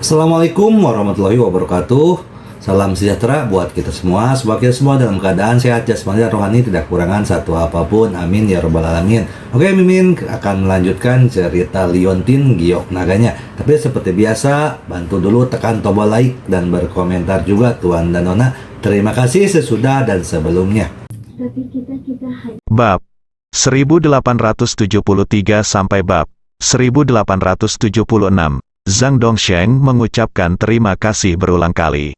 Assalamualaikum warahmatullahi wabarakatuh. Salam sejahtera buat kita semua. Semoga kita semua dalam keadaan sehat jasmani dan rohani, tidak kekurangan satu apapun. Amin ya robbal alamin. Oke, Mimin akan melanjutkan cerita Liontin Giok Naganya. Tapi seperti biasa, bantu dulu tekan tombol like dan berkomentar juga Tuan dan Nona. Terima kasih sesudah dan sebelumnya. Bab 1873 sampai bab 1876. Zhang Dongsheng mengucapkan terima kasih berulang kali.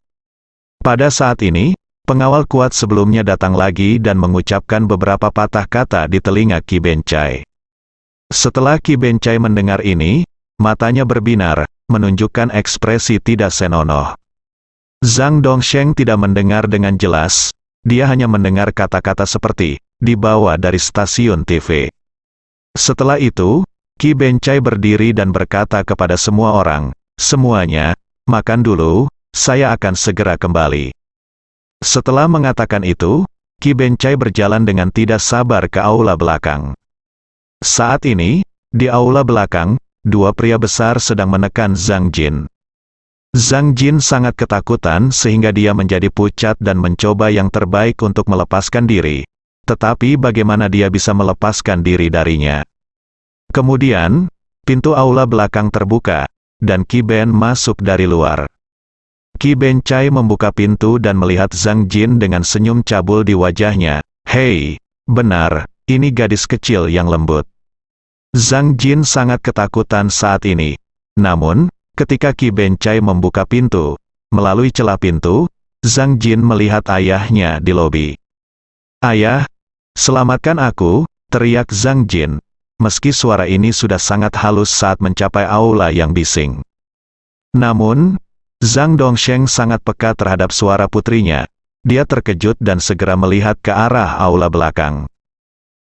Pada saat ini, pengawal kuat sebelumnya datang lagi dan mengucapkan beberapa patah kata di telinga Qi Bencai. Setelah Qi Bencai mendengar ini, matanya berbinar, menunjukkan ekspresi tidak senonoh. Zhang Dongsheng tidak mendengar dengan jelas, dia hanya mendengar kata-kata seperti, dibawa dari stasiun TV. Setelah itu, Qi Bencai berdiri dan berkata kepada semua orang, semuanya, makan dulu, saya akan segera kembali. Setelah mengatakan itu, Qi Bencai berjalan dengan tidak sabar ke aula belakang. Saat ini, di aula belakang, dua pria besar sedang menekan Zhang Jin. Zhang Jin sangat ketakutan sehingga dia menjadi pucat dan mencoba yang terbaik untuk melepaskan diri. Tetapi bagaimana dia bisa melepaskan diri darinya? Kemudian, pintu aula belakang terbuka, dan Qi Ben masuk dari luar. Qi Bencai membuka pintu dan melihat Zhang Jin dengan senyum cabul di wajahnya. Hei, benar, ini gadis kecil yang lembut. Zhang Jin sangat ketakutan saat ini. Namun, ketika Qi Bencai membuka pintu, melalui celah pintu, Zhang Jin melihat ayahnya di lobi. Ayah, selamatkan aku, teriak Zhang Jin. Meski suara ini sudah sangat halus saat mencapai aula yang bising. Namun, Zhang Dongsheng sangat peka terhadap suara putrinya. Dia terkejut dan segera melihat ke arah aula belakang.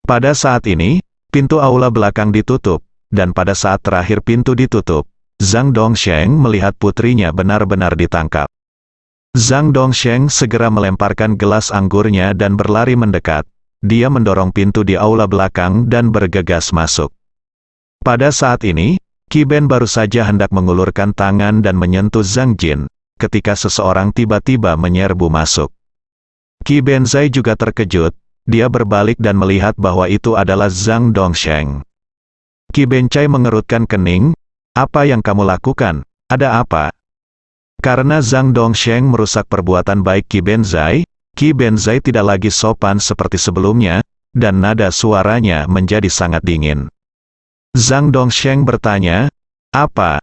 Pada saat ini, pintu aula belakang ditutup, dan pada saat terakhir pintu ditutup, Zhang Dongsheng melihat putrinya benar-benar ditangkap. Zhang Dongsheng segera melemparkan gelas anggurnya dan berlari mendekat. Dia mendorong pintu di aula belakang dan bergegas masuk. Pada saat ini, Qi Ben baru saja hendak mengulurkan tangan dan menyentuh Zhang Jin, ketika seseorang tiba-tiba menyerbu masuk. Qi Benzai juga terkejut, dia berbalik dan melihat bahwa itu adalah Zhang Dongsheng. Qi Bencai mengerutkan kening, apa yang kamu lakukan? Ada apa? Karena Zhang Dongsheng merusak perbuatan baik Qi Benzai tidak lagi sopan seperti sebelumnya, dan nada suaranya menjadi sangat dingin. Zhang Dongsheng bertanya, apa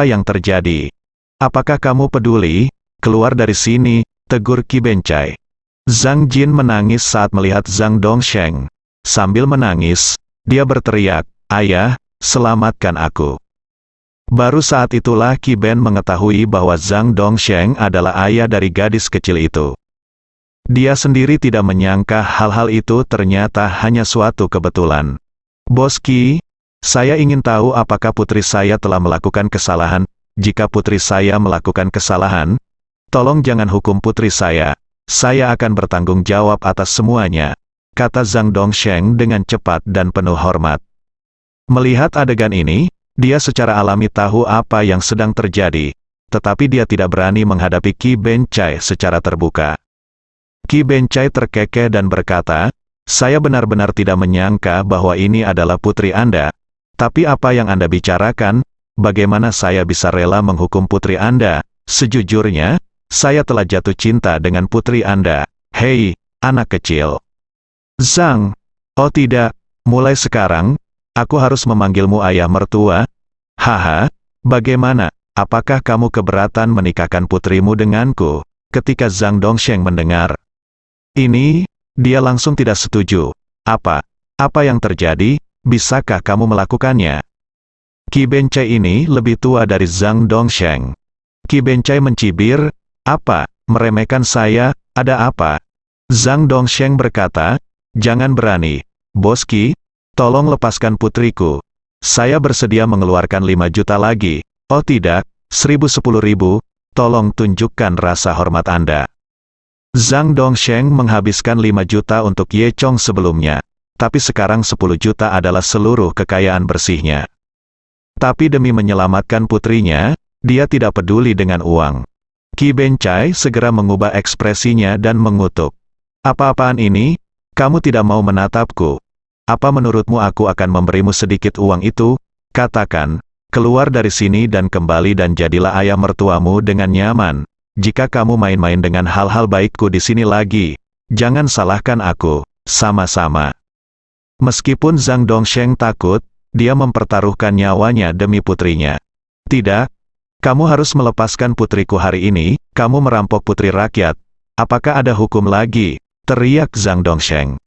yang terjadi? Apakah kamu peduli? Keluar dari sini, tegur Qi Bencai. Zhang Jin menangis saat melihat Zhang Dongsheng. Sambil menangis, dia berteriak, ayah, selamatkan aku. Baru saat itulah Qi Ben mengetahui bahwa Zhang Dongsheng adalah ayah dari gadis kecil itu. Dia sendiri tidak menyangka hal-hal itu ternyata hanya suatu kebetulan. Bos Qi, saya ingin tahu apakah putri saya telah melakukan kesalahan. Jika putri saya melakukan kesalahan, tolong jangan hukum putri saya akan bertanggung jawab atas semuanya, kata Zhang Dongsheng dengan cepat dan penuh hormat. Melihat adegan ini, dia secara alami tahu apa yang sedang terjadi, tetapi dia tidak berani menghadapi Qi Bencai secara terbuka. Qi Bencai terkekeh dan berkata, saya benar-benar tidak menyangka bahwa ini adalah putri Anda. Tapi apa yang Anda bicarakan? Bagaimana saya bisa rela menghukum putri Anda? Sejujurnya, saya telah jatuh cinta dengan putri Anda. Hei, anak kecil. Zhang, oh tidak, mulai sekarang, aku harus memanggilmu ayah mertua. Haha, bagaimana? Apakah kamu keberatan menikahkan putrimu denganku? Ketika Zhang Dongsheng mendengar ini, dia langsung tidak setuju. Apa yang terjadi? Bisakah kamu melakukannya? Qi Bencai ini lebih tua dari Zhang Dongsheng. Qi Bencai mencibir, apa? Meremehkan saya? Ada apa? Zhang Dongsheng berkata, jangan berani. Bos Qi, tolong lepaskan putriku. Saya bersedia mengeluarkan 5 juta lagi. Oh tidak, 1010.000, tolong tunjukkan rasa hormat Anda. Zhang Dongsheng menghabiskan 5 juta untuk Ye Chong sebelumnya, tapi sekarang 10 juta adalah seluruh kekayaan bersihnya. Tapi demi menyelamatkan putrinya, dia tidak peduli dengan uang. Qi Bencai segera mengubah ekspresinya dan mengutuk. Apa-apaan ini? Kamu tidak mau menatapku? Apa menurutmu aku akan memberimu sedikit uang itu? Katakan, keluar dari sini dan kembali dan jadilah ayah mertuamu dengan nyaman. Jika kamu main-main dengan hal-hal baikku di sini lagi, jangan salahkan aku, sama-sama. Meskipun Zhang Dongsheng takut, dia mempertaruhkan nyawanya demi putrinya. Tidak, kamu harus melepaskan putriku hari ini, kamu merampok putri rakyat. Apakah ada hukum lagi? Teriak Zhang Dongsheng.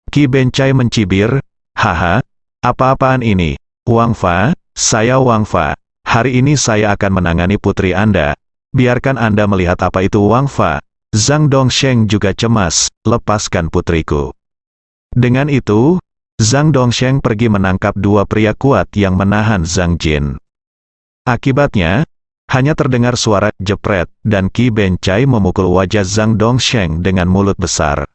Qi Bencai mencibir, haha, apa-apaan ini? Wang Fa, saya Wang Fa. Hari ini saya akan menangani putri Anda. Biarkan Anda melihat apa itu Wang Fa. Zhang Dongsheng juga cemas, lepaskan putriku. Dengan itu, Zhang Dongsheng pergi menangkap dua pria kuat yang menahan Zhang Jin. Akibatnya, hanya terdengar suara jepret, dan Qi Bencai memukul wajah Zhang Dongsheng dengan mulut besar.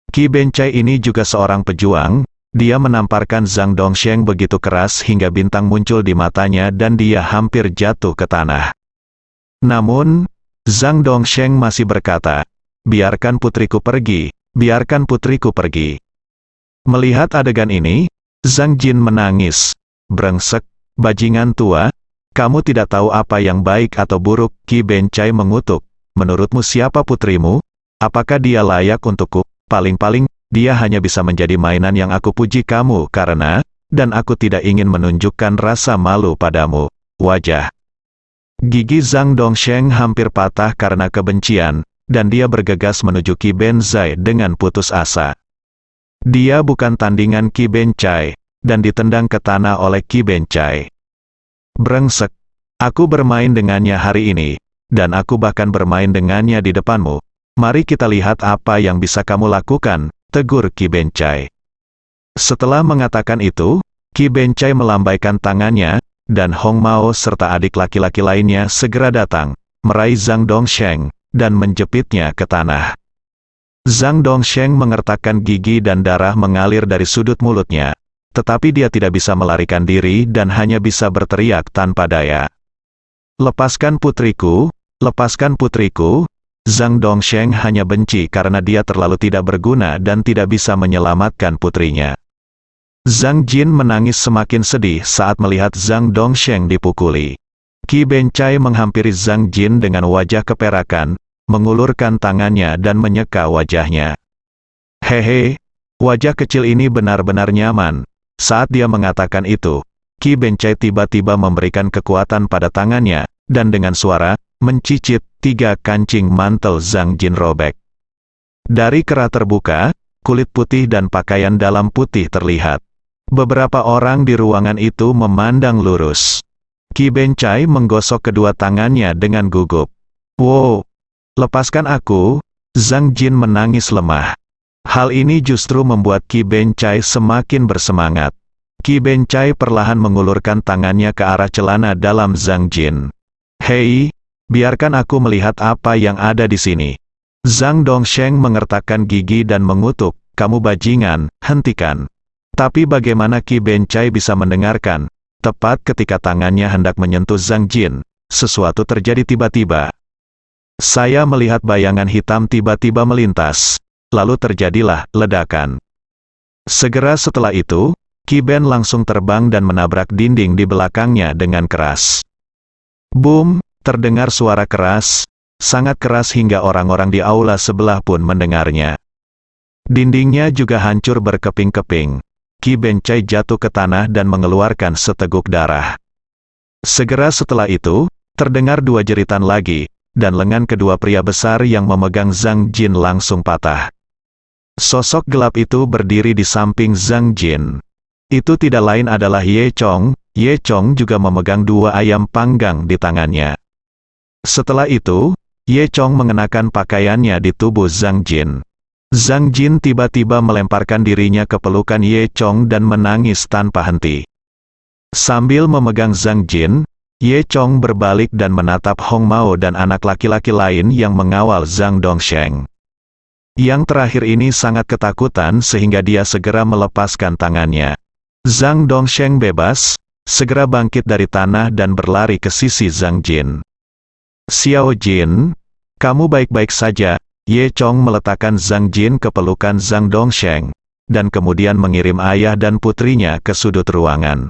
Qi Bencai ini juga seorang pejuang, dia menamparkan Zhang Dongsheng begitu keras hingga bintang muncul di matanya dan dia hampir jatuh ke tanah. Namun, Zhang Dongsheng masih berkata, biarkan putriku pergi, biarkan putriku pergi. Melihat adegan ini, Zhang Jin menangis, brengsek, bajingan tua, kamu tidak tahu apa yang baik atau buruk. Qi Bencai mengutuk, menurutmu siapa putrimu? Apakah dia layak untukku? Paling-paling, dia hanya bisa menjadi mainan yang aku puji kamu karena, dan aku tidak ingin menunjukkan rasa malu padamu. Wajah. Gigi Zhang Dongsheng hampir patah karena kebencian, dan dia bergegas menuju Qi Bencai dengan putus asa. Dia bukan tandingan Qi Bencai, dan ditendang ke tanah oleh Qi Bencai. Brengsek, aku bermain dengannya hari ini, dan aku bahkan bermain dengannya di depanmu. Mari kita lihat apa yang bisa kamu lakukan, tegur Qi Bencai. Setelah mengatakan itu, Qi Bencai melambaikan tangannya, dan Hong Mao serta adik laki-laki lainnya segera datang, meraih Zhang Dongsheng, dan menjepitnya ke tanah. Zhang Dongsheng mengertakkan gigi dan darah mengalir dari sudut mulutnya. Tetapi dia tidak bisa melarikan diri dan hanya bisa berteriak tanpa daya. Lepaskan putriku, lepaskan putriku. Zhang Dongsheng hanya benci karena dia terlalu tidak berguna dan tidak bisa menyelamatkan putrinya. Zhang Jin menangis semakin sedih saat melihat Zhang Dongsheng dipukuli. Qi Bencai menghampiri Zhang Jin dengan wajah keperakan, mengulurkan tangannya dan menyeka wajahnya. Hehe, wajah kecil ini benar-benar nyaman. Saat dia mengatakan itu, Qi Bencai tiba-tiba memberikan kekuatan pada tangannya, dan dengan suara, mencicit, 3 kancing mantel Zhang Jin robek. Dari kerah terbuka, kulit putih dan pakaian dalam putih terlihat. Beberapa orang di ruangan itu memandang lurus. Qi Bencai menggosok kedua tangannya dengan gugup. Wow, lepaskan aku. Zhang Jin menangis lemah. Hal ini justru membuat Qi Bencai semakin bersemangat. Qi Bencai perlahan mengulurkan tangannya ke arah celana dalam Zhang Jin. Hei, biarkan aku melihat apa yang ada di sini. Zhang Dongsheng mengertakkan gigi dan mengutuk, kamu bajingan, hentikan. Tapi bagaimana Qi Bencai bisa mendengarkan? Tepat ketika tangannya hendak menyentuh Zhang Jin, sesuatu terjadi tiba-tiba. Saya melihat bayangan hitam tiba-tiba melintas. Lalu terjadilah ledakan. Segera setelah itu, Qi Ben langsung terbang dan menabrak dinding di belakangnya dengan keras. Boom, terdengar suara keras, sangat keras hingga orang-orang di aula sebelah pun mendengarnya. Dindingnya juga hancur berkeping-keping. Qi Bencai jatuh ke tanah dan mengeluarkan seteguk darah. Segera setelah itu, terdengar 2 jeritan lagi, dan lengan kedua pria besar yang memegang Zhang Jin langsung patah. Sosok gelap itu berdiri di samping Zhang Jin. Itu tidak lain adalah Ye Chong. Ye Chong juga memegang 2 ayam panggang di tangannya. Setelah itu, Ye Chong mengenakan pakaiannya di tubuh Zhang Jin. Zhang Jin tiba-tiba melemparkan dirinya ke pelukan Ye Chong dan menangis tanpa henti. Sambil memegang Zhang Jin, Ye Chong berbalik dan menatap Hong Mao dan anak laki-laki lain yang mengawal Zhang Dongsheng. Yang terakhir ini sangat ketakutan sehingga dia segera melepaskan tangannya. Zhang Dongsheng bebas, segera bangkit dari tanah dan berlari ke sisi Zhang Jin. "Xiao Jin, kamu baik-baik saja?" Ye Chong meletakkan Zhang Jin ke pelukan Zhang Dongsheng, dan kemudian mengirim ayah dan putrinya ke sudut ruangan.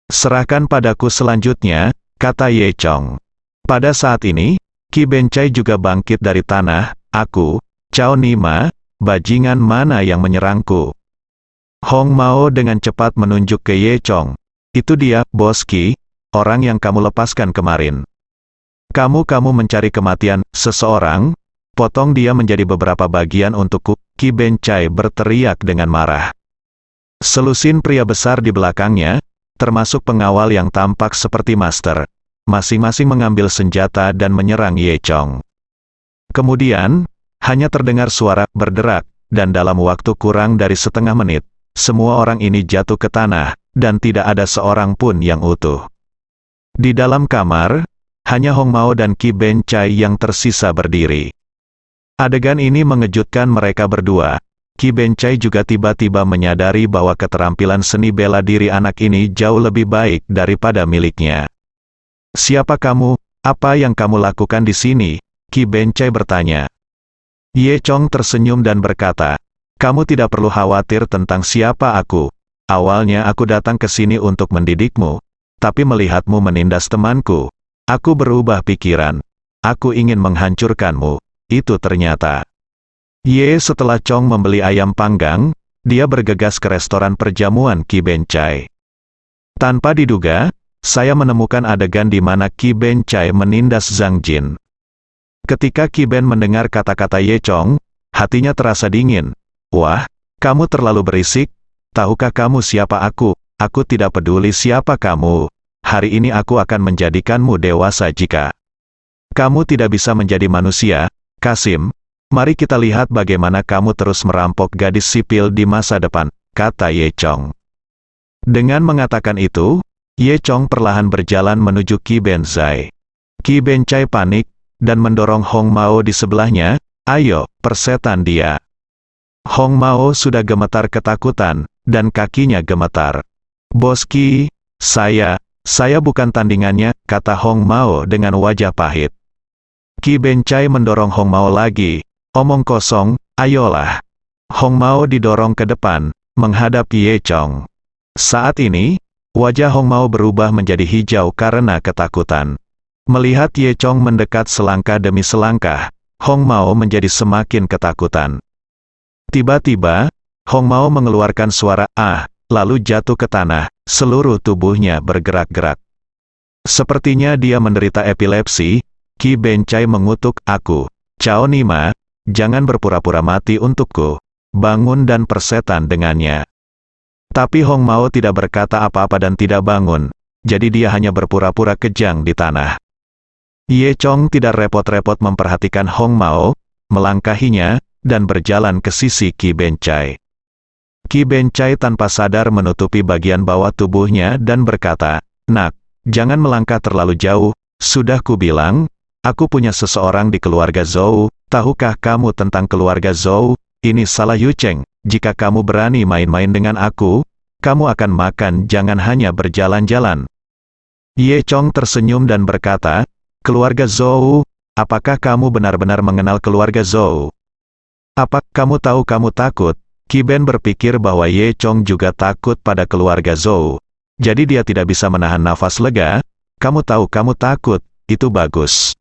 "Serahkan padaku selanjutnya," kata Ye Chong. Pada saat ini, Qi Bencai juga bangkit dari tanah. "Aku, Cao Nima, bajingan mana yang menyerangku?" Hong Mao dengan cepat menunjuk ke Ye Chong. "Itu dia, Bos Qi, orang yang kamu lepaskan kemarin." Kamu mencari kematian seseorang?" Potong dia menjadi beberapa bagian untukku." Qi Bencai berteriak dengan marah. Selusin pria besar di belakangnya, termasuk pengawal yang tampak seperti master, masing-masing mengambil senjata dan menyerang Ye Chong. Kemudian, hanya terdengar suara berderak, dan dalam waktu kurang dari setengah menit, semua orang ini jatuh ke tanah, dan tidak ada seorang pun yang utuh. Di dalam kamar, hanya Hong Mao dan Qi Bencai yang tersisa berdiri. Adegan ini mengejutkan mereka berdua. Qi Bencai juga tiba-tiba menyadari bahwa keterampilan seni bela diri anak ini jauh lebih baik daripada miliknya. "Siapa kamu? Apa yang kamu lakukan di sini?" Qi Bencai bertanya. Ye Chong tersenyum dan berkata, "Kamu tidak perlu khawatir tentang siapa aku. Awalnya aku datang ke sini untuk mendidikmu, tapi melihatmu menindas temanku, aku berubah pikiran. Aku ingin menghancurkanmu." Itu ternyata. Setelah Chong membeli ayam panggang, dia bergegas ke restoran perjamuan Qi Bencai. Tanpa diduga, saya menemukan adegan di mana Qi Bencai menindas Zhang Jin. Ketika Qi Ben mendengar kata-kata Ye Chong, hatinya terasa dingin. "Wah, kamu terlalu berisik. Tahukah kamu siapa aku? Aku tidak peduli siapa kamu. Hari ini aku akan menjadikanmu dewasa jika kamu tidak bisa menjadi manusia, Kasim. Mari kita lihat bagaimana kamu terus merampok gadis sipil di masa depan," kata Ye Chong. Dengan mengatakan itu, Ye Chong perlahan berjalan menuju Qi Bencai. Qi Bencai panik, dan mendorong Hong Mao di sebelahnya. "Ayo, persetan dia." Hong Mao sudah gemetar ketakutan, dan kakinya gemetar. "Bos Qi, saya bukan tandingannya," kata Hong Mao dengan wajah pahit. Qi Bencai mendorong Hong Mao lagi. "Omong kosong, ayolah." Hong Mao didorong ke depan, menghadap Ye Chong. Saat ini, wajah Hong Mao berubah menjadi hijau karena ketakutan. Melihat Ye Chong mendekat selangkah demi selangkah, Hong Mao menjadi semakin ketakutan. Tiba-tiba, Hong Mao mengeluarkan suara "ah", lalu jatuh ke tanah, seluruh tubuhnya bergerak-gerak. Sepertinya dia menderita epilepsi. Qi Bencai mengutuk, "Aku, Cao Nima, jangan berpura-pura mati untukku. Bangun dan persetan dengannya." Tapi Hong Mao tidak berkata apa-apa dan tidak bangun, jadi dia hanya berpura-pura kejang di tanah. Ye Chong tidak repot-repot memperhatikan Hong Mao, melangkahinya, dan berjalan ke sisi Qi Bencai. Qi Bencai tanpa sadar menutupi bagian bawah tubuhnya dan berkata, "Nak, jangan melangkah terlalu jauh, sudah kubilang, aku punya seseorang di keluarga Zhou. Tahukah kamu tentang keluarga Zhou? Ini salah Yucheng. Jika kamu berani main-main dengan aku, kamu akan makan, jangan hanya berjalan-jalan." Ye Chong tersenyum dan berkata, "Keluarga Zhou? Apakah kamu benar-benar mengenal keluarga Zhou? Apa kamu tahu kamu takut?" Qi Ben berpikir bahwa Ye Chong juga takut pada keluarga Zhou. Jadi dia tidak bisa menahan nafas lega. "Kamu tahu kamu takut, itu bagus."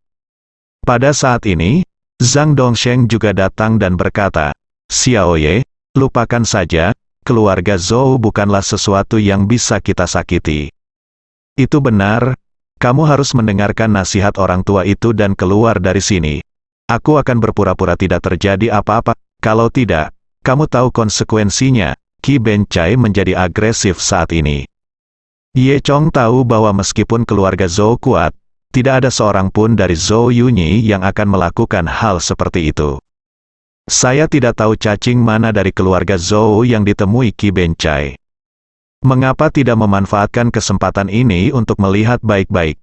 Pada saat ini, Zhang Dongsheng juga datang dan berkata, "Xiao Ye, lupakan saja, keluarga Zhou bukanlah sesuatu yang bisa kita sakiti." "Itu benar. Kamu harus mendengarkan nasihat orang tua itu dan keluar dari sini. Aku akan berpura-pura tidak terjadi apa-apa. Kalau tidak, kamu tahu konsekuensinya." Qi Bencai menjadi agresif saat ini. Ye Chong tahu bahwa meskipun keluarga Zhou kuat, tidak ada seorang pun dari Zhou Yunyi yang akan melakukan hal seperti itu. "Saya tidak tahu cacing mana dari keluarga Zhou yang ditemui Qi Bencai. Mengapa tidak memanfaatkan kesempatan ini untuk melihat baik-baik?"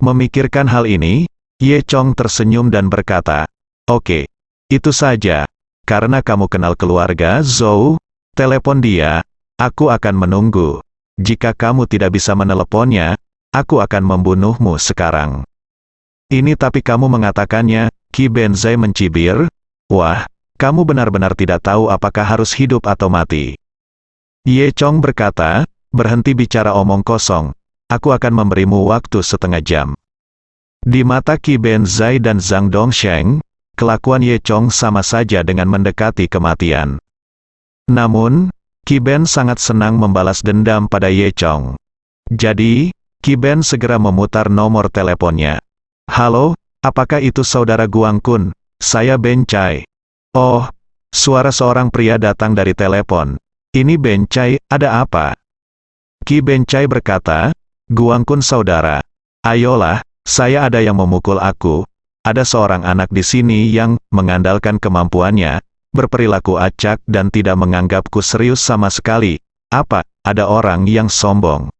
Memikirkan hal ini, Ye Chong tersenyum dan berkata, "Oke, itu saja. Karena kamu kenal keluarga Zhou, telepon dia, aku akan menunggu." Jika kamu tidak bisa meneleponnya, aku akan membunuhmu sekarang. Ini tapi kamu mengatakannya, Ki Benzai mencibir. Wah, kamu benar-benar tidak tahu apakah harus hidup atau mati. Ye Chong berkata, berhenti bicara omong kosong. Aku akan memberimu waktu setengah jam. Di mata Ki Benzai dan Zhang Dongsheng, kelakuan Ye Chong sama saja dengan mendekati kematian. Namun, Ki Ben sangat senang membalas dendam pada Ye Chong. Jadi, Ki Ben segera memutar nomor teleponnya. Halo, apakah itu saudara Guang Kun? Saya Ben Chai. Oh, suara seorang pria datang dari telepon. Ini Ben Chai, ada apa? Ki Ben Chai berkata, Guang Kun saudara. Ayolah, saya ada yang memukul aku. Ada seorang anak di sini yang mengandalkan kemampuannya, berperilaku acak dan tidak menganggapku serius sama sekali. Apa, ada orang yang sombong?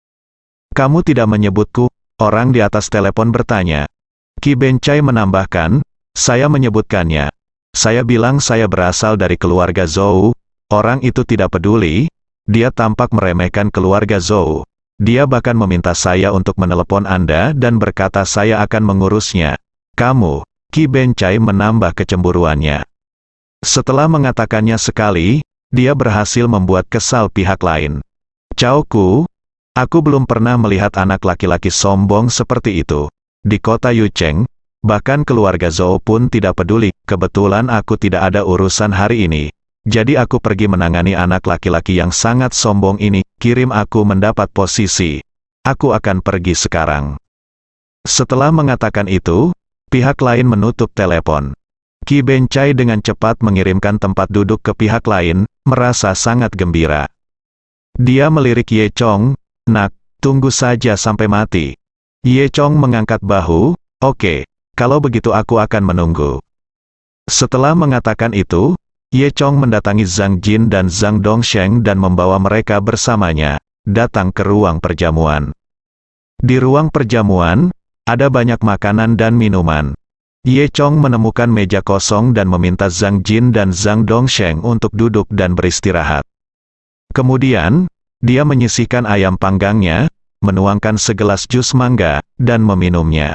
Kamu tidak menyebutku? Orang di atas telepon bertanya. Ki Ben Chai menambahkan, saya menyebutkannya. Saya bilang saya berasal dari keluarga Zhou. Orang itu tidak peduli. Dia tampak meremehkan keluarga Zhou. Dia bahkan meminta saya untuk menelepon Anda dan berkata saya akan mengurusnya. Kamu, Ki Ben Chai menambah kecemburuannya. Setelah mengatakannya sekali, dia berhasil membuat kesal pihak lain. Cao Ku, aku belum pernah melihat anak laki-laki sombong seperti itu. Di kota Yucheng, bahkan keluarga Zhou pun tidak peduli. Kebetulan aku tidak ada urusan hari ini. Jadi aku pergi menangani anak laki-laki yang sangat sombong ini. Kirim aku mendapat posisi. Aku akan pergi sekarang. Setelah mengatakan itu, pihak lain menutup telepon. Ki Ben Chai dengan cepat mengirimkan tempat duduk ke pihak lain, merasa sangat gembira. Dia melirik Ye Chong, nak, tunggu saja sampai mati. Ye Chong mengangkat bahu, oke, kalau begitu aku akan menunggu. Setelah mengatakan itu, Ye Chong mendatangi Zhang Jin dan Zhang Dongsheng dan membawa mereka bersamanya, datang ke ruang perjamuan. Di ruang perjamuan, ada banyak makanan dan minuman. Ye Chong menemukan meja kosong dan meminta Zhang Jin dan Zhang Dongsheng untuk duduk dan beristirahat. Kemudian, dia menyisihkan ayam panggangnya, menuangkan segelas jus mangga, dan meminumnya.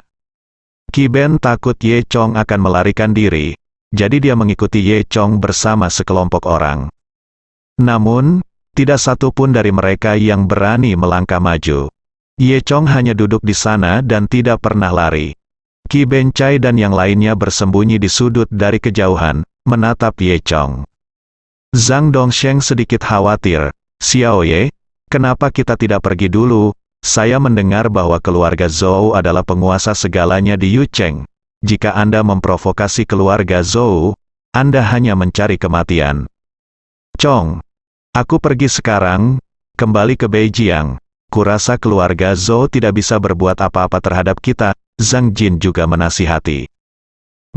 Ki Ben takut Ye Chong akan melarikan diri, jadi dia mengikuti Ye Chong bersama sekelompok orang. Namun, tidak satu pun dari mereka yang berani melangkah maju. Ye Chong hanya duduk di sana dan tidak pernah lari. Ki Ben Chai dan yang lainnya bersembunyi di sudut dari kejauhan, menatap Ye Chong. Zhang Dongsheng sedikit khawatir. Xiao Ye, kenapa kita tidak pergi dulu? Saya mendengar bahwa keluarga Zhou adalah penguasa segalanya di Yucheng. Jika Anda memprovokasi keluarga Zhou, Anda hanya mencari kematian. Chong, aku pergi sekarang, kembali ke Beijiang. Kurasa keluarga Zhou tidak bisa berbuat apa-apa terhadap kita. Zhang Jin juga menasihati.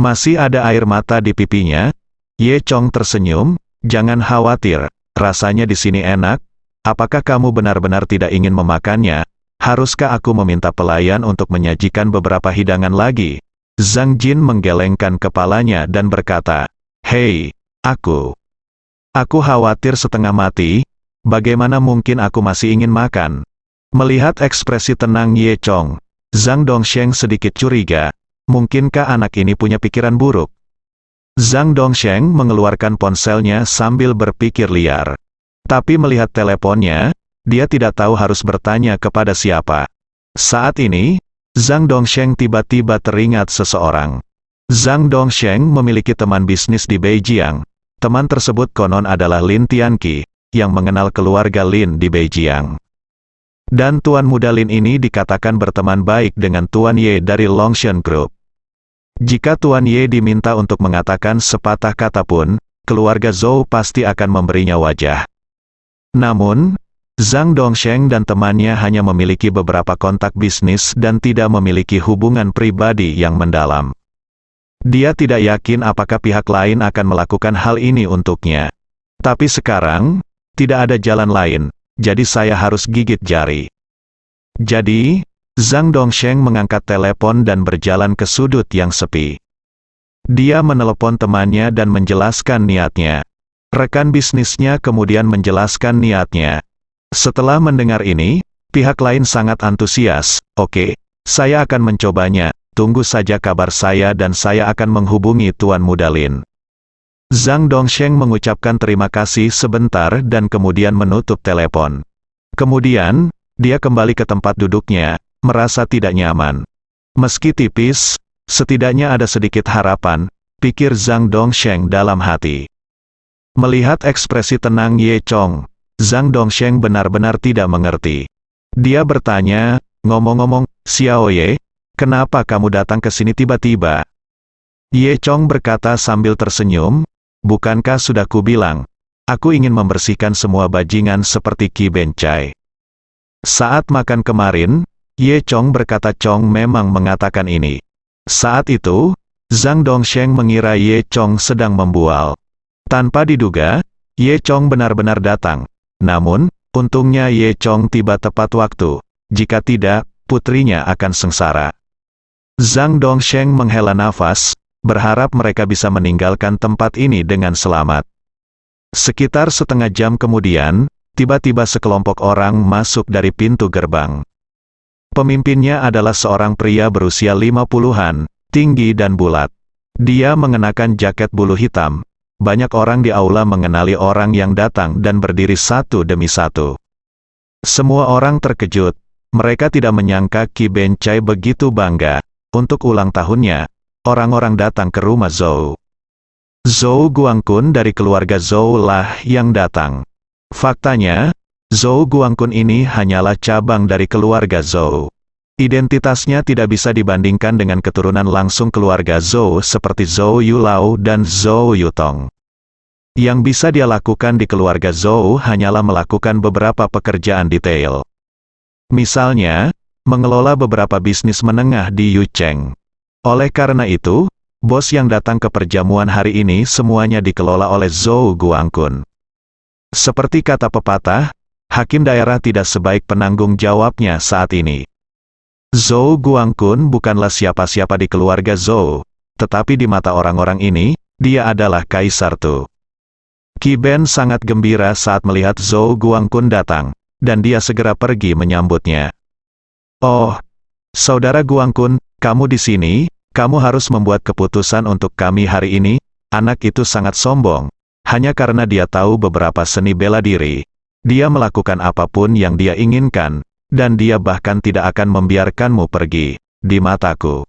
Masih ada air mata di pipinya. Ye Chong tersenyum, jangan khawatir, rasanya di sini enak. Apakah kamu benar-benar tidak ingin memakannya? Haruskah aku meminta pelayan untuk menyajikan beberapa hidangan lagi? Zhang Jin menggelengkan kepalanya dan berkata, hei, aku khawatir setengah mati, bagaimana mungkin aku masih ingin makan? Melihat ekspresi tenang Ye Chong, Zhang Dongsheng sedikit curiga, mungkinkah anak ini punya pikiran buruk? Zhang Dongsheng mengeluarkan ponselnya sambil berpikir liar. Tapi melihat teleponnya, dia tidak tahu harus bertanya kepada siapa. Saat ini, Zhang Dongsheng tiba-tiba teringat seseorang. Zhang Dongsheng memiliki teman bisnis di Beijiang. Teman tersebut konon adalah Lin Tianqi, yang mengenal keluarga Lin di Beijiang. Dan Tuan Muda Lin ini dikatakan berteman baik dengan Tuan Ye dari Longshan Group. Jika Tuan Ye diminta untuk mengatakan sepatah kata pun, keluarga Zhou pasti akan memberinya wajah. Namun, Zhang Dongsheng dan temannya hanya memiliki beberapa kontak bisnis dan tidak memiliki hubungan pribadi yang mendalam. Dia tidak yakin apakah pihak lain akan melakukan hal ini untuknya. Tapi sekarang, tidak ada jalan lain. Jadi saya harus gigit jari. Jadi, Zhang Dongsheng mengangkat telepon dan berjalan ke sudut yang sepi. Dia menelepon temannya dan menjelaskan niatnya. Rekan bisnisnya kemudian menjelaskan niatnya. Setelah mendengar ini, pihak lain sangat antusias. Oke, saya akan mencobanya, tunggu saja kabar saya dan saya akan menghubungi Tuan Muda Lin. Zhang Dongsheng mengucapkan terima kasih sebentar dan kemudian menutup telepon. Kemudian, dia kembali ke tempat duduknya, merasa tidak nyaman. Meski tipis, setidaknya ada sedikit harapan, pikir Zhang Dongsheng dalam hati. Melihat ekspresi tenang Ye Chong, Zhang Dongsheng benar-benar tidak mengerti. Dia bertanya, ngomong-ngomong, Xiao Ye, kenapa kamu datang ke sini tiba-tiba? Ye Chong berkata sambil tersenyum, bukankah sudah kubilang, aku ingin membersihkan semua bajingan seperti Qi Bencai. Saat makan kemarin, Ye Chong berkata Chong memang mengatakan ini. Saat itu, Zhang Dongsheng mengira Ye Chong sedang membual. Tanpa diduga, Ye Chong benar-benar datang. Namun, untungnya Ye Chong tiba tepat waktu. Jika tidak, putrinya akan sengsara. Zhang Dongsheng menghela nafas, berharap mereka bisa meninggalkan tempat ini dengan selamat. Sekitar setengah jam kemudian, tiba-tiba sekelompok orang masuk dari pintu gerbang. Pemimpinnya adalah seorang pria berusia 50-an, tinggi dan bulat. Dia mengenakan jaket bulu hitam. Banyak orang di aula mengenali orang yang datang dan berdiri satu demi satu. Semua orang terkejut. Mereka tidak menyangka Qi Bencai begitu bangga. Untuk ulang tahunnya, orang-orang datang ke rumah Zhou. Zhou Guangqun dari keluarga Zhou lah yang datang. Faktanya, Zhou Guangqun ini hanyalah cabang dari keluarga Zhou. Identitasnya tidak bisa dibandingkan dengan keturunan langsung keluarga Zhou seperti Zhou Yulao dan Zhou Yutong. Yang bisa dia lakukan di keluarga Zhou hanyalah melakukan beberapa pekerjaan detail. Misalnya, mengelola beberapa bisnis menengah di Yucheng. Oleh karena itu, bos yang datang ke perjamuan hari ini semuanya dikelola oleh Zhou Guangqun. Seperti kata pepatah, hakim daerah tidak sebaik penanggung jawabnya saat ini. Zhou Guangqun bukanlah siapa-siapa di keluarga Zhou, tetapi di mata orang-orang ini, dia adalah kaisar Tu. Qi Ben sangat gembira saat melihat Zhou Guangqun datang, dan dia segera pergi menyambutnya. Oh, saudara Guangqun, kamu di sini, kamu harus membuat keputusan untuk kami hari ini. Anak itu sangat sombong, hanya karena dia tahu beberapa seni bela diri. Dia melakukan apapun yang dia inginkan, dan dia bahkan tidak akan membiarkanmu pergi, di mataku.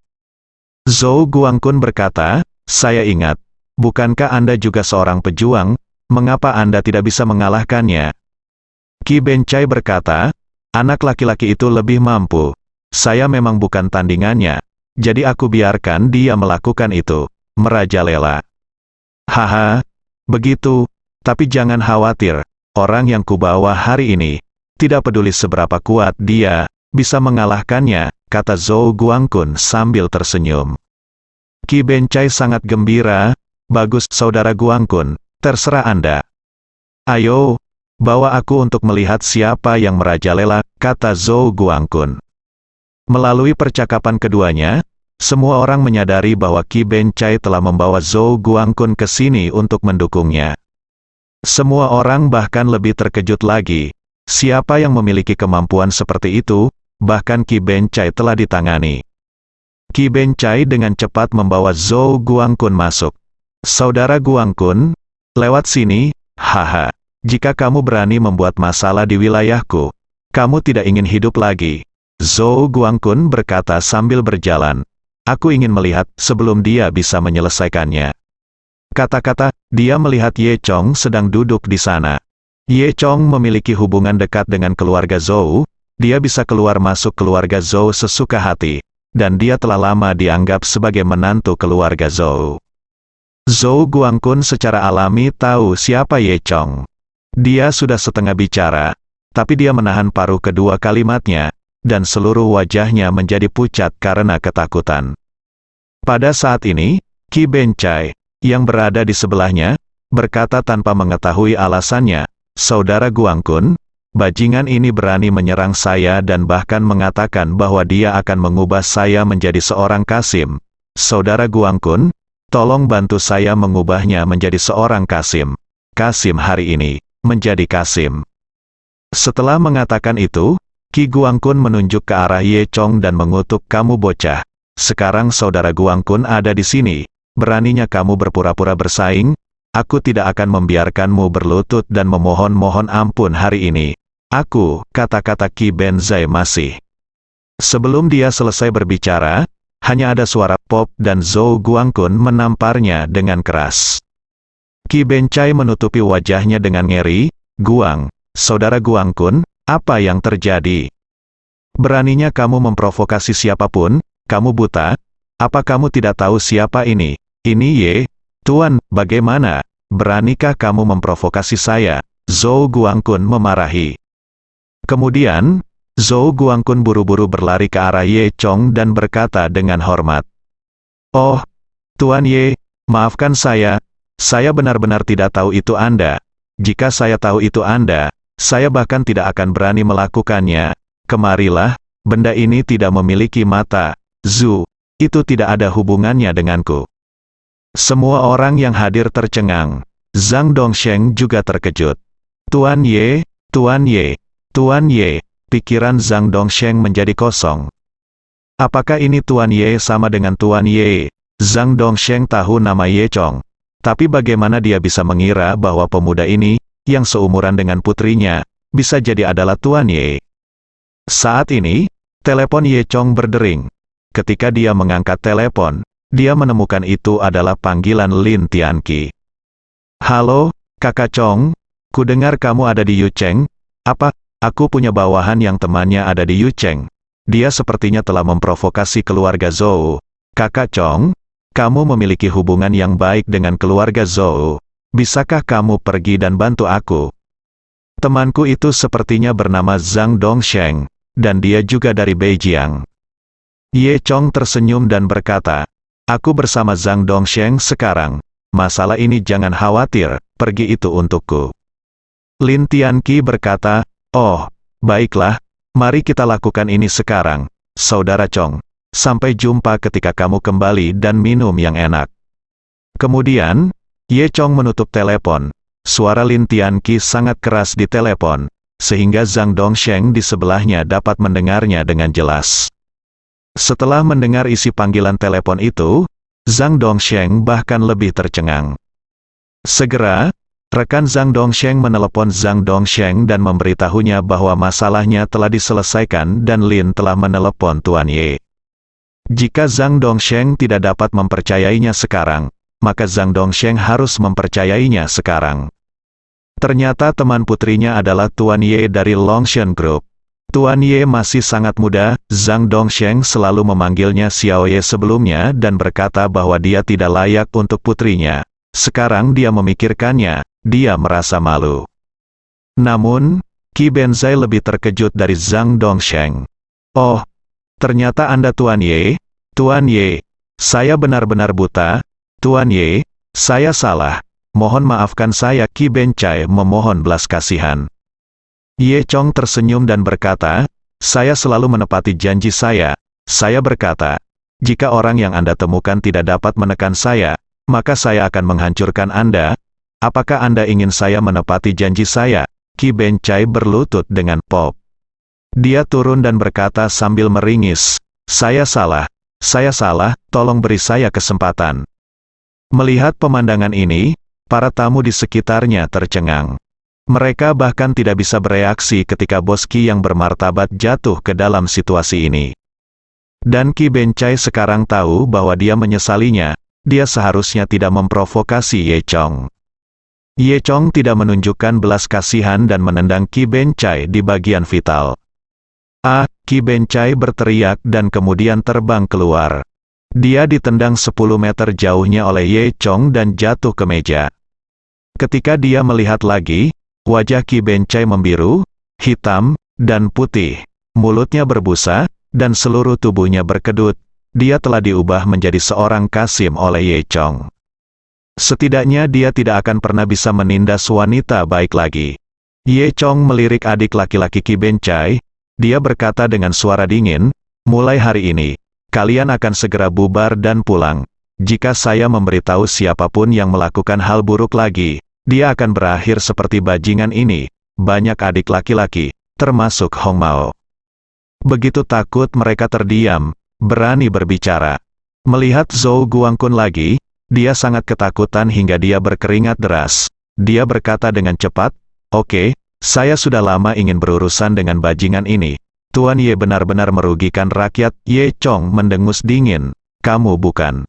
Zhou Guangqun berkata, saya ingat, bukankah Anda juga seorang pejuang, mengapa Anda tidak bisa mengalahkannya? Qi Bencai berkata, anak laki-laki itu lebih mampu, saya memang bukan tandingannya, jadi aku biarkan dia melakukan itu, merajalela. Haha, begitu, tapi jangan khawatir, orang yang kubawa hari ini, tidak peduli seberapa kuat dia, bisa mengalahkannya, kata Zhou Guangqun sambil tersenyum. Qi Bencai sangat gembira, bagus saudara Guangqun, terserah Anda. Ayo, bawa aku untuk melihat siapa yang merajalela, kata Zhou Guangqun. Melalui percakapan keduanya, semua orang menyadari bahwa Qi Bencai telah membawa Zhou Guangqun ke sini untuk mendukungnya. Semua orang bahkan lebih terkejut lagi. Siapa yang memiliki kemampuan seperti itu, bahkan Qi Bencai telah ditangani. Qi Bencai dengan cepat membawa Zhou Guangqun masuk. Saudara Guangqun, lewat sini, haha. Jika kamu berani membuat masalah di wilayahku, kamu tidak ingin hidup lagi. Zhou Guangqun berkata sambil berjalan. Aku ingin melihat sebelum dia bisa menyelesaikannya. Kata-kata, dia melihat Ye Chong sedang duduk di sana. Ye Chong memiliki hubungan dekat dengan keluarga Zhou, dia bisa keluar masuk keluarga Zhou sesuka hati, dan dia telah lama dianggap sebagai menantu keluarga Zhou. Zhou Guangqun secara alami tahu siapa Ye Chong. Dia sudah setengah bicara, tapi dia menahan paruh kedua kalimatnya, dan seluruh wajahnya menjadi pucat karena ketakutan. Pada saat ini, Qi Bencai, yang berada di sebelahnya, berkata tanpa mengetahui alasannya, saudara Guangqun, bajingan ini berani menyerang saya dan bahkan mengatakan bahwa dia akan mengubah saya menjadi seorang kasim. Saudara Guangqun, tolong bantu saya mengubahnya menjadi seorang kasim. Kasim hari ini, menjadi kasim. Setelah mengatakan itu, Ki Guangkun menunjuk ke arah Ye Chong dan mengutuk, "Kamu bocah. Sekarang saudara Guangkun ada di sini. Beraninya kamu berpura-pura bersaing? Aku tidak akan membiarkanmu berlutut dan memohon-mohon ampun hari ini." "Aku," kata-kata Qi Benzai masih. Sebelum dia selesai berbicara, hanya ada suara pop dan Zhou Guangkun menamparnya dengan keras. Qi Benzai menutupi wajahnya dengan ngeri. "Guang, saudara Guangkun, apa yang terjadi? Beraninya kamu memprovokasi siapapun? Kamu buta? Apa kamu tidak tahu siapa ini? Ini Ye? Tuan, bagaimana? Beranikah kamu memprovokasi saya?" Zhou Guangkun memarahi. Kemudian, Zhou Guangkun buru-buru berlari ke arah Ye Chong dan berkata dengan hormat, "Oh, Tuan Ye, maafkan saya benar-benar tidak tahu itu Anda. Jika saya tahu itu Anda, saya bahkan tidak akan berani melakukannya. Kemarilah, benda ini tidak memiliki mata. Zhu, itu tidak ada hubungannya denganku." Semua orang yang hadir tercengang. Zhang Dongsheng juga terkejut. "Tuan Ye, Tuan Ye, Tuan Ye." Pikiran Zhang Dongsheng menjadi kosong. Apakah ini Tuan Ye sama dengan Tuan Ye? Zhang Dongsheng tahu nama Ye Chong. Tapi bagaimana dia bisa mengira bahwa pemuda ini, yang seumuran dengan putrinya, bisa jadi adalah Tuan Ye? Saat ini, telepon Ye Chong berdering. Ketika dia mengangkat telepon, dia menemukan itu adalah panggilan Lin Tianqi. "Halo, Kakak Chong, ku dengar kamu ada di Yucheng. Apa? Aku punya bawahan yang temannya ada di Yucheng. Dia sepertinya telah memprovokasi keluarga Zhou. Kakak Chong, kamu memiliki hubungan yang baik dengan keluarga Zhou. Bisakah kamu pergi dan bantu aku?" Temanku itu sepertinya bernama Zhang Dongsheng, dan dia juga dari Beijing. Ye Chong tersenyum dan berkata, "Aku bersama Zhang Dongsheng sekarang. Masalah ini jangan khawatir, pergi itu untukku." Lin Tianqi berkata, "Oh, baiklah, mari kita lakukan ini sekarang, Saudara Chong. Sampai jumpa ketika kamu kembali dan minum yang enak." Kemudian, Ye Chong menutup telepon. Suara Lin Tianqi sangat keras di telepon, sehingga Zhang Dongsheng di sebelahnya dapat mendengarnya dengan jelas. Setelah mendengar isi panggilan telepon itu, Zhang Dongsheng bahkan lebih tercengang. Segera, rekan Zhang Dongsheng menelepon Zhang Dongsheng dan memberitahunya bahwa masalahnya telah diselesaikan dan Lin telah menelepon Tuan Ye. Jika Zhang Dongsheng tidak dapat mempercayainya sekarang, maka Zhang Dongsheng harus mempercayainya sekarang. Ternyata teman putrinya adalah Tuan Ye dari Longshan Group. Tuan Ye masih sangat muda. Zhang Dongsheng selalu memanggilnya Xiao Ye sebelumnya dan berkata bahwa dia tidak layak untuk putrinya. Sekarang dia memikirkannya. Dia merasa malu. Namun, Qi Benzai lebih terkejut dari Zhang Dongsheng. "Oh, ternyata Anda Tuan Ye? Tuan Ye, saya benar-benar buta. Tuan Ye, saya salah. Mohon maafkan saya." Qi Benzai memohon belas kasihan. Ye Chong tersenyum dan berkata, "Saya selalu menepati janji saya. Saya berkata, jika orang yang Anda temukan tidak dapat menekan saya, maka saya akan menghancurkan Anda. Apakah Anda ingin saya menepati janji saya?" Qi Benzai berlutut dengan pop. Dia turun dan berkata sambil meringis, saya salah, tolong beri saya kesempatan." Melihat pemandangan ini, para tamu di sekitarnya tercengang. Mereka bahkan tidak bisa bereaksi ketika bos Qi yang bermartabat jatuh ke dalam situasi ini. Dan Qi Benzai sekarang tahu bahwa dia menyesalinya. Dia seharusnya tidak memprovokasi Ye Chong. Ye Chong tidak menunjukkan belas kasihan dan menendang Qi Benzai di bagian vital. "Ah!" Qi Benzai berteriak dan kemudian terbang keluar. Dia ditendang 10 meter jauhnya oleh Ye Chong dan jatuh ke meja. Ketika dia melihat lagi, wajah Qi Benzai membiru, hitam, dan putih. Mulutnya berbusa, dan seluruh tubuhnya berkedut. Dia telah diubah menjadi seorang kasim oleh Ye Chong. Setidaknya dia tidak akan pernah bisa menindas wanita baik lagi. Ye Chong melirik adik laki-laki Qi Benzai. Dia berkata dengan suara dingin, "Mulai hari ini, kalian akan segera bubar dan pulang. Jika saya memberitahu siapapun yang melakukan hal buruk lagi, dia akan berakhir seperti bajingan ini. banyak adik laki-laki, termasuk Hong Mao. Begitu takut mereka terdiam, berani berbicara. Melihat Zhou Guangqun lagi, dia sangat ketakutan hingga dia berkeringat deras. Dia berkata dengan cepat, "Oke, saya sudah lama ingin berurusan dengan bajingan ini. Tuan Ye benar-benar merugikan rakyat." Ye Chong mendengus dingin. "Kamu bukan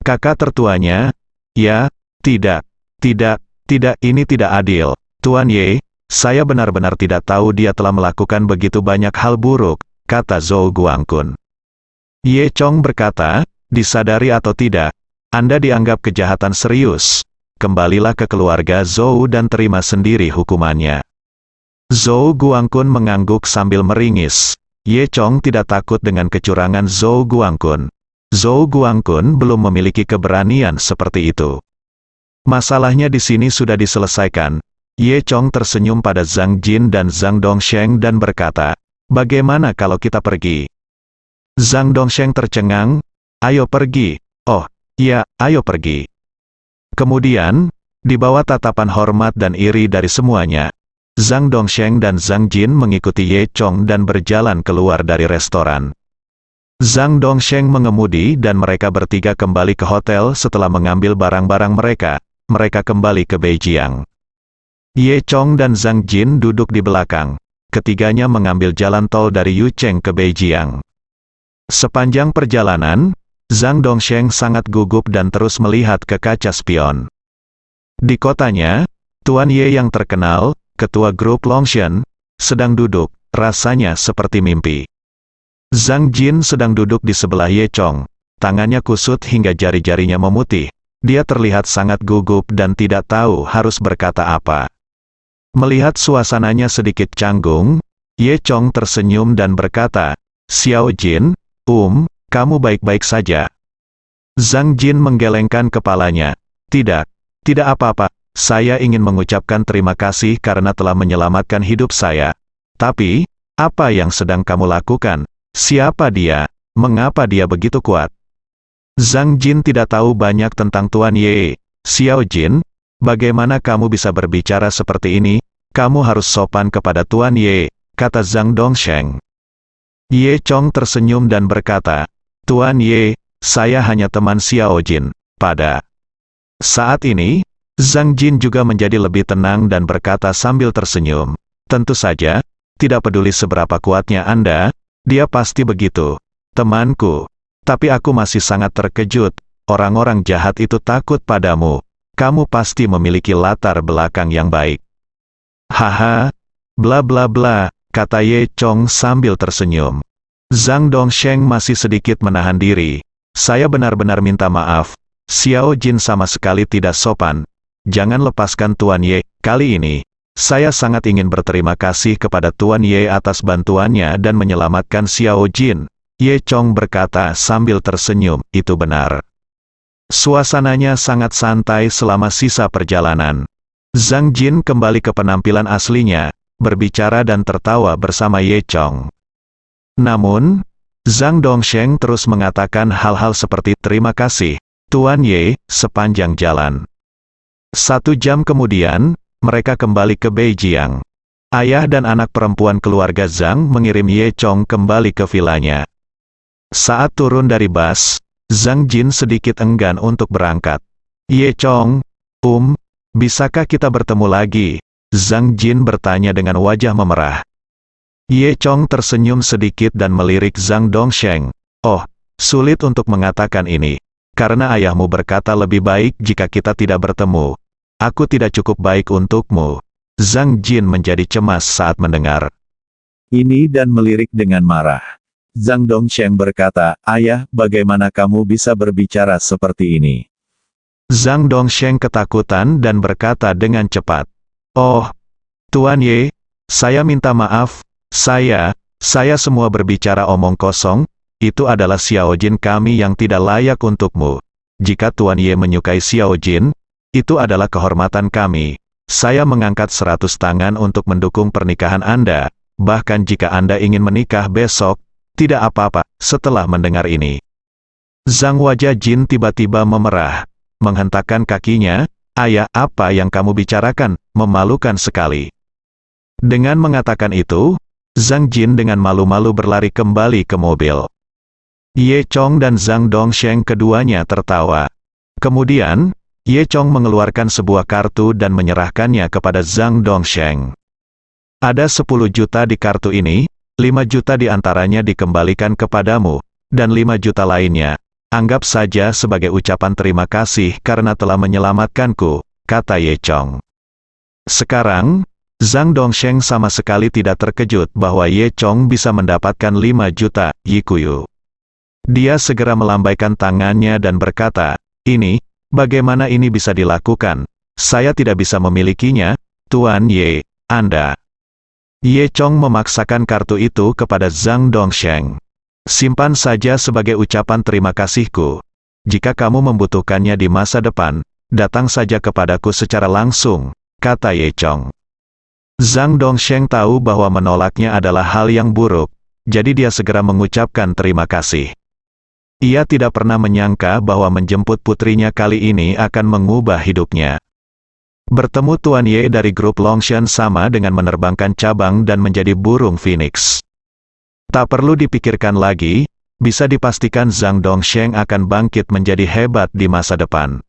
kakak tertuanya?" "Ya, tidak, ini tidak adil. Tuan Ye, saya benar-benar tidak tahu dia telah melakukan begitu banyak hal buruk," kata Zhou Guangqun. Ye Chong berkata, "Disadari atau tidak, Anda dianggap kejahatan serius. Kembalilah ke keluarga Zhou dan terima sendiri hukumannya." Zhou Guangqun mengangguk sambil meringis. Ye Chong tidak takut dengan kecurangan Zhou Guangqun. Zhou Guangqun belum memiliki keberanian seperti itu. Masalahnya di sini sudah diselesaikan. Ye Chong tersenyum pada Zhang Jin dan Zhang Dongsheng dan berkata, "Bagaimana kalau kita pergi?" Zhang Dongsheng tercengang, "Ayo pergi." "Oh, iya, ayo pergi." Kemudian, di bawah tatapan hormat dan iri dari semuanya, Zhang Dongsheng dan Zhang Jin mengikuti Ye Chong dan berjalan keluar dari restoran. Zhang Dongsheng mengemudi dan mereka bertiga kembali ke hotel setelah mengambil barang-barang mereka. Mereka kembali ke Beijiang. Ye Chong dan Zhang Jin duduk di belakang. Ketiganya mengambil jalan tol dari Yucheng ke Beijiang. Sepanjang perjalanan, Zhang Dongsheng sangat gugup dan terus melihat ke kaca spion. Di kotanya, Tuan Ye yang terkenal, ketua grup Longshan, sedang duduk, rasanya seperti mimpi. Zhang Jin sedang duduk di sebelah Ye Chong. Tangannya kusut hingga jari-jarinya memutih. Dia terlihat sangat gugup dan tidak tahu harus berkata apa. Melihat suasananya sedikit canggung, Ye Chong tersenyum dan berkata, "Xiao Jin, kamu baik-baik saja?" Zhang Jin menggelengkan kepalanya. Tidak apa-apa, saya ingin mengucapkan terima kasih karena telah menyelamatkan hidup saya. Tapi, apa yang sedang kamu lakukan? Siapa dia? Mengapa dia begitu kuat?" Zhang Jin tidak tahu banyak tentang Tuan Ye. "Xiao Jin, bagaimana kamu bisa berbicara seperti ini? Kamu harus sopan kepada Tuan Ye," kata Zhang Dongsheng. Ye Chong tersenyum dan berkata, "Tuan Ye, saya hanya teman Xiao Jin." Pada saat ini, Zhang Jin juga menjadi lebih tenang dan berkata sambil tersenyum, "Tentu saja, tidak peduli seberapa kuatnya Anda, dia pasti begitu. Temanku. Tapi aku masih sangat terkejut, orang-orang jahat itu takut padamu. Kamu pasti memiliki latar belakang yang baik." "Haha, bla bla bla," kata Ye Chong sambil tersenyum. Zhang Dongsheng masih sedikit menahan diri. "Saya benar-benar minta maaf. Xiao Jin sama sekali tidak sopan. Jangan lepaskan Tuan Ye. Kali ini, saya sangat ingin berterima kasih kepada Tuan Ye atas bantuannya dan menyelamatkan Xiao Jin." Ye Chong berkata sambil tersenyum, "Itu benar." Suasananya sangat santai selama sisa perjalanan. Zhang Jin kembali ke penampilan aslinya, berbicara dan tertawa bersama Ye Chong. Namun, Zhang Dongsheng terus mengatakan hal-hal seperti "Terima kasih, Tuan Ye," sepanjang jalan. 1 jam kemudian, mereka kembali ke Beijiang. Ayah dan anak perempuan keluarga Zhang mengirim Ye Chong kembali ke vilanya. Saat turun dari bus, Zhang Jin sedikit enggan untuk berangkat. "Ye Chong, bisakah kita bertemu lagi?" Zhang Jin bertanya dengan wajah memerah. Ye Chong tersenyum sedikit dan melirik Zhang Dongsheng. "Oh, sulit untuk mengatakan ini. Karena ayahmu berkata lebih baik jika kita tidak bertemu. Aku tidak cukup baik untukmu." Zhang Jin menjadi cemas saat mendengar ini dan melirik dengan marah. Zhang Dongsheng berkata, "Ayah, bagaimana kamu bisa berbicara seperti ini?" Zhang Dongsheng ketakutan dan berkata dengan cepat, "Oh, Tuan Ye, saya minta maaf, saya semua berbicara omong kosong, itu adalah Xiao Jin kami yang tidak layak untukmu. Jika Tuan Ye menyukai Xiao Jin, itu adalah kehormatan kami. Saya mengangkat 100 tangan untuk mendukung pernikahan Anda, bahkan jika Anda ingin menikah besok, tidak apa-apa." Setelah mendengar ini, Zhang wajah Jin tiba-tiba memerah, menghentakkan kakinya. "Ayah, apa yang kamu bicarakan? Memalukan sekali." Dengan mengatakan itu, Zhang Jin dengan malu-malu berlari kembali ke mobil. Ye Chong dan Zhang Dongsheng keduanya tertawa. Kemudian, Ye Chong mengeluarkan sebuah kartu dan menyerahkannya kepada Zhang Dongsheng. Ada 10 juta di kartu ini, 5 juta diantaranya dikembalikan kepadamu, dan 5 juta lainnya, anggap saja sebagai ucapan terima kasih karena telah menyelamatkanku, kata Ye Chong. Sekarang, Zhang Dongsheng sama sekali tidak terkejut bahwa Ye Chong bisa mendapatkan 5 juta Yikuyu. Dia segera melambaikan tangannya dan berkata, "Ini, bagaimana ini bisa dilakukan? Saya tidak bisa memilikinya, Tuan Ye, Anda." Ye Chong memaksakan kartu itu kepada Zhang Dongsheng. "Simpan saja sebagai ucapan terima kasihku. Jika kamu membutuhkannya di masa depan, datang saja kepadaku secara langsung," kata Ye Chong. Zhang Dongsheng tahu bahwa menolaknya adalah hal yang buruk, jadi dia segera mengucapkan terima kasih. Ia tidak pernah menyangka bahwa menjemput putrinya kali ini akan mengubah hidupnya. Bertemu Tuan Ye dari grup Longshan sama dengan menerbangkan cabang dan menjadi burung phoenix. Tak perlu dipikirkan lagi, bisa dipastikan Zhang Dongsheng akan bangkit menjadi hebat di masa depan.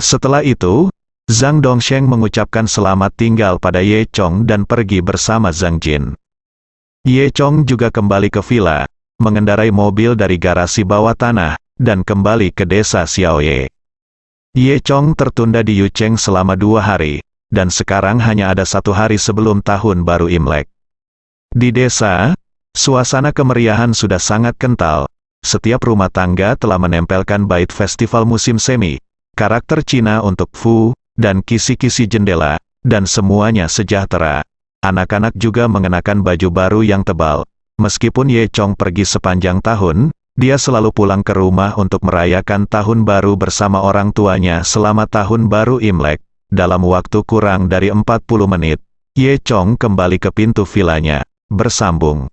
Setelah itu, Zhang Dongsheng mengucapkan selamat tinggal pada Ye Chong dan pergi bersama Zhang Jin. Ye Chong juga kembali ke villa, mengendarai mobil dari garasi bawah tanah, dan kembali ke desa Xiaoye. Ye Chong tertunda di Yucheng selama 2 hari, dan sekarang hanya ada 1 hari sebelum tahun baru Imlek. Di desa, suasana kemeriahan sudah sangat kental. Setiap rumah tangga telah menempelkan bait festival musim semi, karakter Cina untuk Fu, dan kisi-kisi jendela, dan semuanya sejahtera. Anak-anak juga mengenakan baju baru yang tebal. Meskipun Ye Chong pergi sepanjang tahun, dia selalu pulang ke rumah untuk merayakan tahun baru bersama orang tuanya selama tahun baru Imlek. Dalam waktu kurang dari 40 menit, Ye Chong kembali ke pintu vilanya, bersambung.